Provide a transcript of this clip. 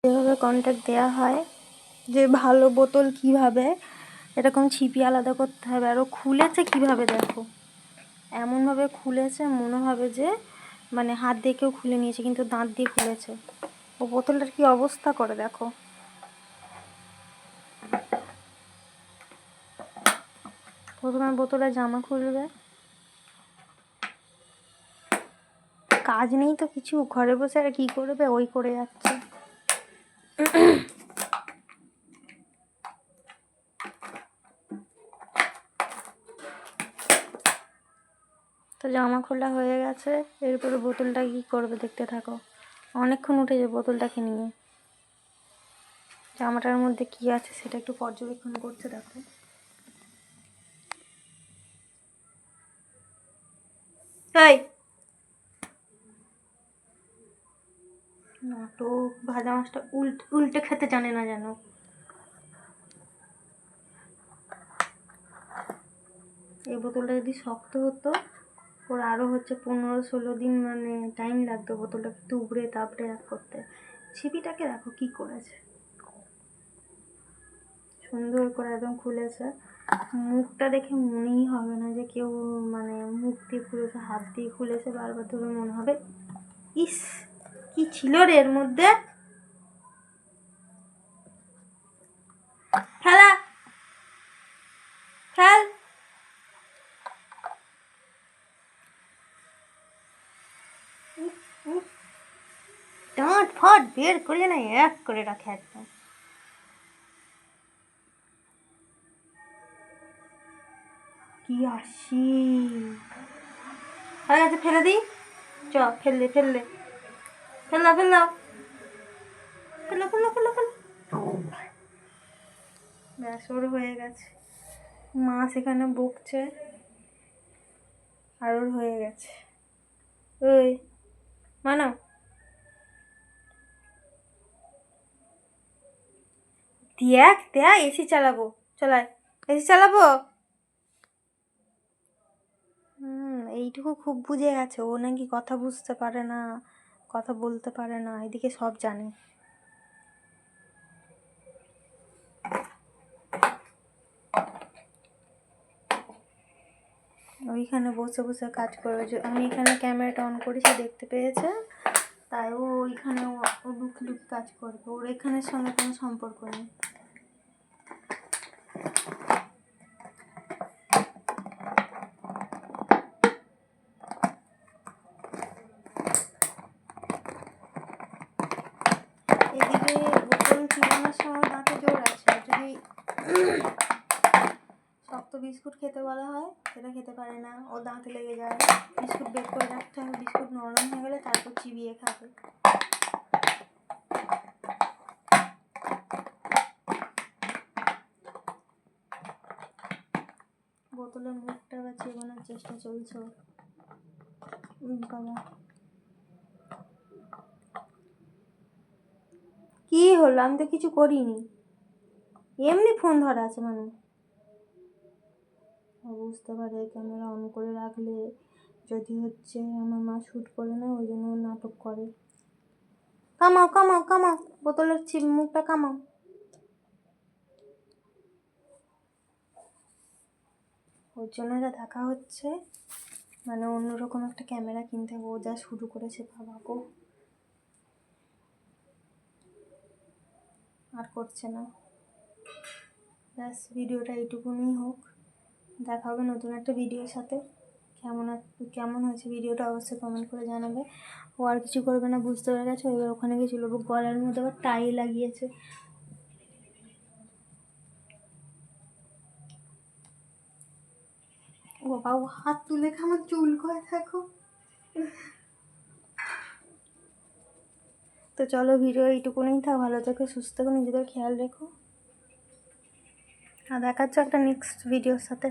এভাবে কন্ট্যাক্ট দেওয়া হয় যে ভালো বোতল কিভাবে এরকম ছিপি আলাদা করতে হবে। আরও খুলেছে কিভাবে দেখো, এমনভাবে খুলেছে মনে হবে যে মানে হাত দিয়ে কেউ খুলে নিয়েছে, কিন্তু দাঁত দিয়ে খুলেছে। ও বোতলটার কি অবস্থা করে দেখো। প্রথমে বোতলের জামা খুলবে, কাজ নেই তো কিছু, ঘরে বসে আর কি করবে, ওই করে যাচ্ছে। তো জামা খোলা হয়ে গেছে, এরপরে বোতলটা কি করবে দেখতে থাকো। অনেকক্ষণ উঠেছে বোতলটাকে নিয়ে, জামাটার মধ্যে কি আছে সেটা একটু পর্যবেক্ষণ করছে দেখো। তাই নাটক, ভাজা মাছটা উল্টে খেতে জানে না যেন। এই বোতলটা যদি শক্ত হতো, ওর আরও হচ্ছে 15-16 দিন মানে টাইম লাগতো বোতলটাকে তুবড়ে তাবড়ে এক করতে। ছিপিটাকে দেখো কি করেছে, সুন্দর করে একদম খুলেছে। মুখটা দেখে মনেই হবে না যে কেউ মানে মুখ দিয়ে খুলেছে, হাত দিয়ে খুলেছে। বারবার ধরে মনে হবে ইস কি ছিল রে এর মধ্যে। খেলা খেল, ডাঁট ফাট বের করে না এক করে রাখে একদম। কি আসি হয়ে গেছে, ফেলে দিই। চ ফেললে ফেললে ফেললাম ফেললাম ফেলো ফেলো ফেলো ফেলো। ব্যাস ওর হয়ে গেছে। মা সেখানে বকছে আর ওর হয়ে গেছে। ওই মানা দেখ দেখ, এসি চালাবো, চলায় এসি চালাবো। এইটুকু খুব বুঝে গেছে, ও নাকি কথা বুঝতে পারে না, কথা বলতে পারে না, এদিকে সব জানে। ওইখানে বসে বসে কাজ করে, যে আমি এখানে ক্যামেরাটা অন করেছি দেখতে পেয়েছে, তাই ও ওইখানে ও লুকি লুকি কাজ করবে, ওর এখানের সঙ্গে কোনো সম্পর্ক নেই। এদিকে বোতল চিবানোর সময় দাঁতে জোর আছে, যদি শক্ত বিস্কুট খেতে বলা হয় সেটা খেতে পারে না, ও দাঁতে লেগে যায়। বিস্কুট বের করে রাখতে হবে, বিস্কুট নরম হয়ে গেলে তারপর চিবিয়ে খাবে। বোতলের মুখটা আবার চেবানোর চেষ্টা চলছে। বাবা কি হলো, আমি তো কিছু করিনি, এমনি ফোন ধরা আছে মানে। বুঝতে পারে ক্যামেরা অন করে রাখলে যদি হচ্ছে আমার মা শ্যুট করে না, ওই জন্য নাটক করে। কামাও কামাও কামাও, বোতলের মুখটা কামাও। ওর জন্য যা দেখা হচ্ছে, মানে অন্যরকম একটা ক্যামেরা কিনতে হবে। ও যা শুরু করেছে বাবা গো, আর করছে না। ব্যাস ভিডিওটা এইটুকুনি হোক, দেখা হবে নতুন একটা ভিডিওর সাথে। কেমন হয়েছে ভিডিওটা অবশ্যই কমেন্ট করে জানাবে। ও আর কিছু করবে না, বুঝতে পেরে গেছে। এবার ওখানে গিয়ে চলবো, গলার মধ্যে আবার টাই লাগিয়েছে। ও বাবা, ও হাত তুলে আমার চুল করে থাকো। তো চলো ভিডিও এইটুকুনি থাক, ভালো থেকো, সুস্থ থেকো, নিজেদের খেয়াল রেখো, আর দেখাচ্ছ একটা নেক্সট ভিডিওর সাথে।